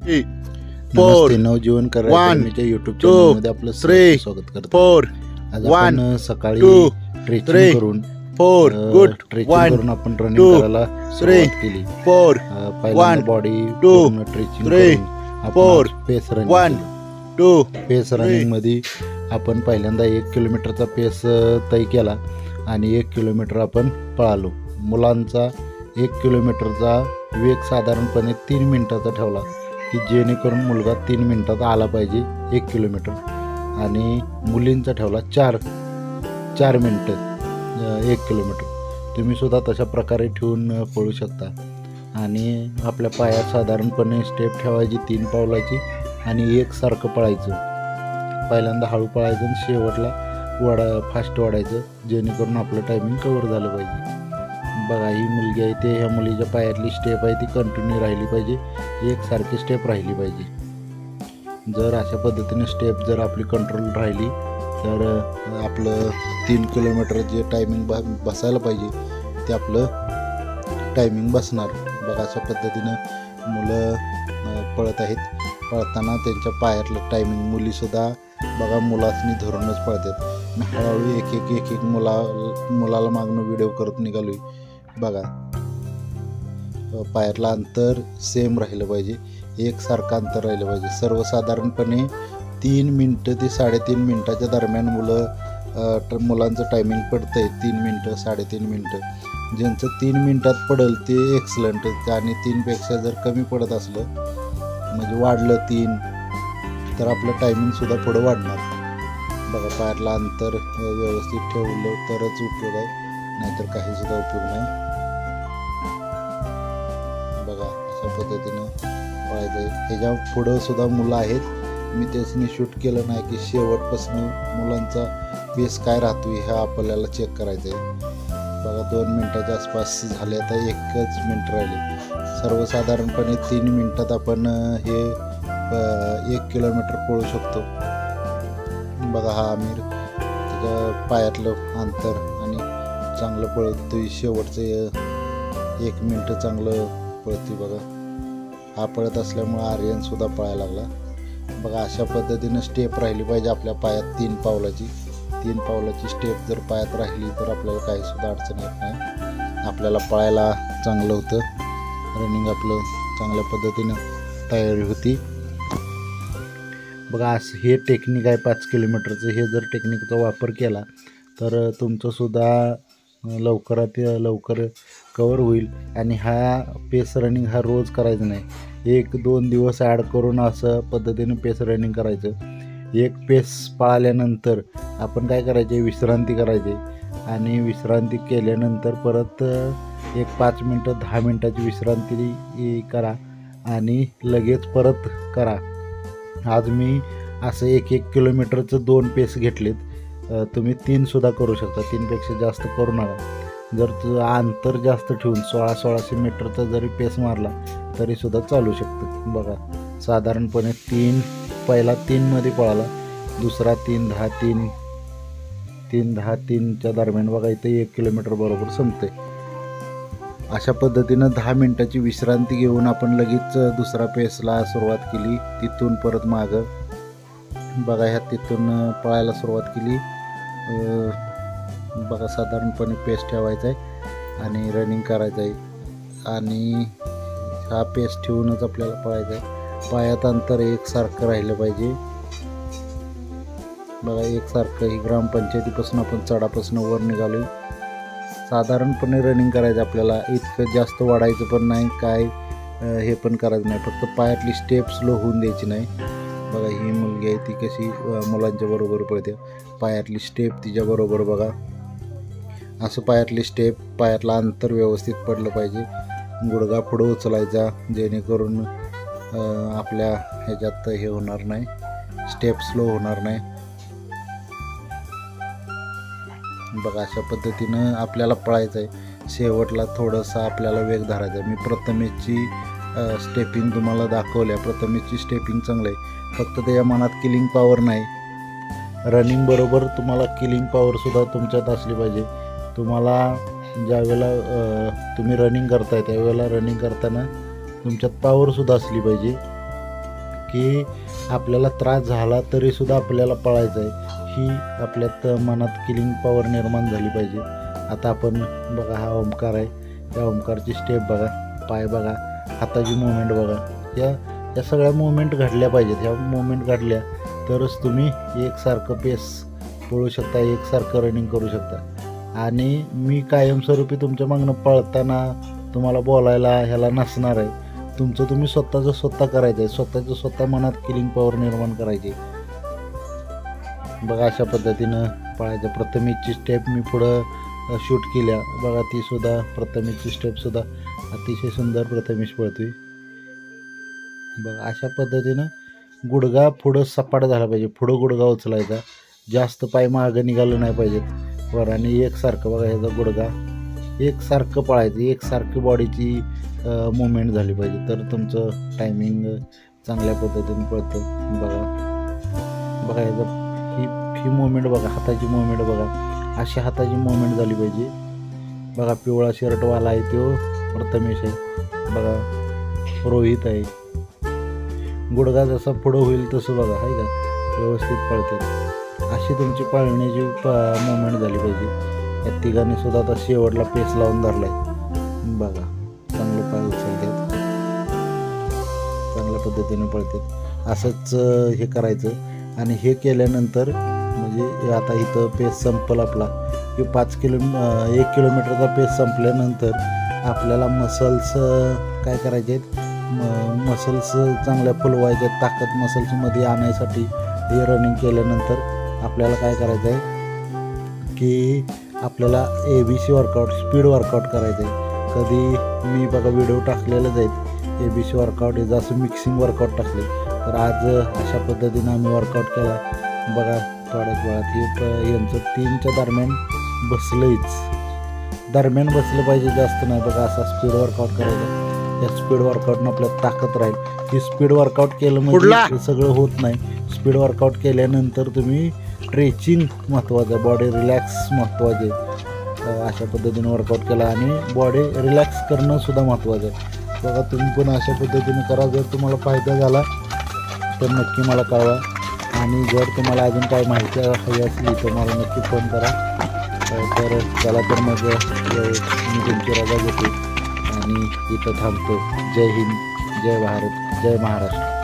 नमस्ते, नवजीवन करायच्या यूट्यूब चॅनलमध्ये आपलं स्वागत करतो. आज आपण सकाळी ट्रेकिंग करून आपण रनिंग करायला सुरुवात केली. पहिल्यांदा बॉडी पूर्ण ट्रेकिंग करून आपण पेस रनिंग मध्ये आपण पहिल्यांदा 1 किलोमीटरचा पेस तय केला आणि 1 किलोमीटर आपण पळालो. मुलांचा 1 किलोमीटरचा वेग साधारणपणे 3 मिनिटाचा ठेवला की जेणेकरून मुलगा 3 मिनिटात आला पाहिजे 1 किलोमीटर, आणि मुलींचा ठेवला 4 मिनिटं 1 किलोमीटर. तुम्ही सुद्धा तशा प्रकारे ठेवून पळू शकता. आणि आपल्या पायात साधारणपणे स्टेप ठेवायची 3 पावलाची आणि एकसारखं पळायचं. पहिल्यांदा हळू पळायचं आणि शेवटला फास्ट वाढायचं जेणेकरून आपलं टायमिंग कवर झालं पाहिजे. बघा, ही मुलगी आहे ते ह्या मुलीच्या पायातली स्टेप आहे ती कंटिन्यू राहिली पाहिजे, एकसारखी स्टेप राहिली पाहिजे. जर अशा पद्धतीने स्टेप जर आपली कंट्रोल राहिली तर आपलं 3 किलोमीटर जे टायमिंग बसायला पाहिजे ते आपलं टायमिंग बसणार. बघा, अशा पद्धतीनं मुलं पळत आहेत. पळताना त्यांच्या पायातलं टायमिंग मुलीसुद्धा बघा मुलासनी धरूनच पळतात. मी हळूहळू एक एक मुलाला मागणं व्हिडिओ करत निघालो. बघा, पायातलं अंतर सेम राहिलं पाहिजे, एकसारखं अंतर राहिलं पाहिजे. सर्वसाधारणपणे 3 मिनटं ते 3.5 मिनटाच्या दरम्यान मुलांचं टायमिंग पडतंय 3 मिनटं 3.5 मिनटं. ज्यांचं 3 मिनटात पडेल ते एक्सलंट, आणि 3पेक्षा जर कमी पडत असलं म्हणजे वाढलं 3 तर आपलं टायमिंगसुद्धा पुढं वाढणार. बघा, पायातलं अंतर व्यवस्थित ठेवलं तरच उपयोग आहे, नाहीतर काहीसुद्धा उपयोग नाही. बघा, अशा पद्धतीनं पळायचं आहे. ह्याच्या पुढं सुद्धा मुलं आहेत, मी त्याच्याने शूट केलं नाही की शेवटपासून मुलांचा पेस काय राहतो हे आपल्याला चेक करायचं आहे. बघा, 2 मिनटाच्या आसपास झाले, आता 1 मिनिट राहिले. सर्वसाधारणपणे 3 मिनिटात आपण हे 1 किलोमीटर पळू शकतो. बघा, हा आमिर त्याच्या पायातलं अंतर आणि चांगलं पळतोय. शेवटचं 1 मिनिट चांगलं पळतोय. बघा, हा पळत असल्यामुळे आर्यनसुद्धा पळायला लागला. बघा, अशा पद्धतीनं स्टेप राहिली पाहिजे आपल्या पायात 3 पावलाची स्टेप जर पायात राहिली तर आपल्याला काहीसुद्धा अडचण येत नाही. आपल्याला पळायला चांगलं होतं, रनिंग आपलं चांगल्या पद्धतीनं तयारी होती. बघा, असं हे टेक्निक आहे 5 किलोमीटरचं. हे जर टेक्निकचा वापर केला तर तुमचंसुद्धा लवकरात लवकर कवर होईल. आणि हा पेस रनिंग हा रोज करायचं नाही, 1-2 दिवस ॲड करून असं पद्धतीने पेस रनिंग करायचं. एक पेस पळाल्यानंतर आपण काय करायचे, विश्रांती करायची. आणि विश्रांती केल्यानंतर परत 5 मिनटं 10 मिनटाची विश्रांती करा आणि लगेच परत करा. आज मी असं 1 किलोमीटरचं 2 पेस घेतलेत. तुम्ही 3सुद्धा करू शकता, 3पेक्षा जास्त करू नका. जर अंतर जास्त ठेवून 1600 मीटरचा जरी पेस मारला तरीसुद्धा चालू शकतं. बघा, साधारणपणे पहिला 3 मध्ये पळाला, दुसरा 3:10-3:10-3च्या दरम्यान. बघा, इथे 1 किलोमीटर बरोबर संपते. अशा पद्धतीनं 10 मिनटाची विश्रांती घेऊन आपण लगेच दुसरा पेसला सुरुवात केली. तिथून परत मागं बघा, ह्या तिथून पळायला सुरुवात केली. बघा, साधारणपणे पेस ठेवायचा आहे आणि रनिंग करायचं आहे. आणि हा पेस ठेवूनच आपल्याला पळायचं आहे. पायात अंतर एकसारखं राहिलं पाहिजे. बघा, एकसारखं. ही ग्रामपंचायतीपासून आपण चढापासून वर निघालो. साधारणपणे रनिंग करायचं आपल्याला, इतकं जास्त वाढायचं पण नाही, काय हे पण करायचं नाही. फक्त पायातली स्टेप स्लो होऊन द्यायची नाही. बघा, ही मुलगी आहे ती कशी मुलांच्या बरोबर पळते, पायातली स्टेप तिच्याबरोबर. बघा, असं पायातली स्टेप, पायातलं अंतर व्यवस्थित पडलं पाहिजे. गुडघा पुढं उचलायचा जेणेकरून आपल्या ह्याच्यात हे होणार नाही, स्टेप स्लो होणार नाही. बघा, अशा पद्धतीनं आपल्याला पळायचं आहे. शेवटला थोडंसं आपल्याला वेग धरायचा आहे. मी प्रथमेशची स्टेपिंग तुम्हाला दाखवल्या. प्रथमेशची स्टेपिंग चांगलं आहे, फक्त त्याच्या मनात किलिंग पॉवर नाही. रनिंग बरोबर तुम्हाला किलिंग पॉवरसुद्धा तुमच्यात असली पाहिजे. तुम्हाला ज्यावेळेला तुम्ही रनिंग करताय त्यावेळेला रनिंग करताना तुमच्यात पॉवरसुद्धा असली पाहिजे. की आपल्याला त्रास झाला तरीसुद्धा आपल्याला पळायचं आहे, ही आपल्यात मनात किलिंग पॉवर निर्माण झाली पाहिजे. आता आपण बघा हा ओमकार आहे, त्या ओमकारची स्टेप बघा, पाय बघा, हाताची मुवमेंट बघा, या सगळ्या मुवमेंट घडल्या पाहिजेत. ह्या मुवमेंट घडल्या तरच तुम्ही एकसारखं पेस पळू शकता, एकसारखं रनिंग करू शकता. आणि मी कायमस्वरूपी तुमच्या मागणं पळताना तुम्हाला बोलायला ह्याला नसणार आहे. तुमचं तुम्ही स्वतःचं स्वतः करायचं आहे, स्वतःचं स्वतः मनात किलिंग पॉवर निर्माण करायची. बघा अशा पद्धतीनं पळायचं. प्रथमेशची स्टेप मी पुढं शूट केल्या बघा, तीसुद्धा प्रथमेशची स्टेपसुद्धा अतिशय सुंदर प्रथमेश पळतोय बघा. अशा पद्धतीनं गुडघा पुढं सपाट झाला पाहिजे, पुढं गुडघा उचलायचा, जास्त पाय मागं निघालं नाही पाहिजेत बरं. आणि एकसारखं बघा, ह्याचा गुडघा एकसारखं पळायचं, एकसारखी बॉडीची मुवमेंट झाली पाहिजे, तर तुमचं टायमिंग चांगल्या पद्धतीने पळतं बघा. बघा ह्याचा ही मुवमेंट बघा, हाताची मुवमेंट बघा, अशी हाताची मुवमेंट झाली पाहिजे बघा. पिवळा शर्टवाला आहे तो प्रथमेश आहे बघा, रोहित आहे. गुडघा जसा पुढं होईल तसं बघा आहे का, व्यवस्थित पळते. अशी तुमची पळण्याची मुवमेंट झाली पाहिजे. या तिघांनी सुद्धा आता शेवटला पेस लावून धरलाय बघा, चांगलं पाय उचलतात, चांगल्या पद्धतीने पळतात. असंच हे करायचं. आणि हे केल्यानंतर म्हणजे आता इथं पेस संपल आपला, की 1 किलोमीटरचा पेस संपल्यानंतर आपल्याला मसल्स काय करायचे आहेत, मसल्स चांगल्या फुलवायचे आहेत. ताकद मसल्समध्ये आणण्यासाठी हे रनिंग केल्यानंतर आपल्याला काय करायचं आहे की आपल्याला ABC वर्कआउट, स्पीड वर्कआउट करायचं आहे. कधी मी बघा व्हिडिओ टाकलेलंच आहेत ABC वर्कआउट, हे जसं मिक्सिंग वर्कआउट टाकले. तर आज अशा पद्धतीनं आम्ही वर्कआउट केला बघा. थोड्याच वेळात हे यांचं 3च्या दरम्यान दरम्यान बसलं पाहिजे, जास्त नाही बघा. असा स्पीड वर्कआउट करायचा. या स्पीड वर्कआउटनं आपल्याला ताकद राहील. ही स्पीड वर्कआउट केलं म्हणजे सगळं होत नाही. स्पीड वर्कआउट केल्यानंतर तुम्ही स्ट्रेचिंग महत्त्वाचं आहे, बॉडी रिलॅक्स महत्त्वाचे. अशा पद्धतीने वर्कआउट केला आणि बॉडी रिलॅक्स करणं सुद्धा महत्त्वाचं आहे बघा. तुम्ही पण अशा पद्धतीने करा. जर तुम्हाला फायदा झाला तर नक्की मला कळवा. आणि जर तुम्हाला अजून काय माहिती हवी असली तर मला नक्की फोन करा. तर चला तर मग मी तुमची रजा घेतो आणि इथं थांबतो. जय हिंद, जय भारत, जय महाराष्ट्र.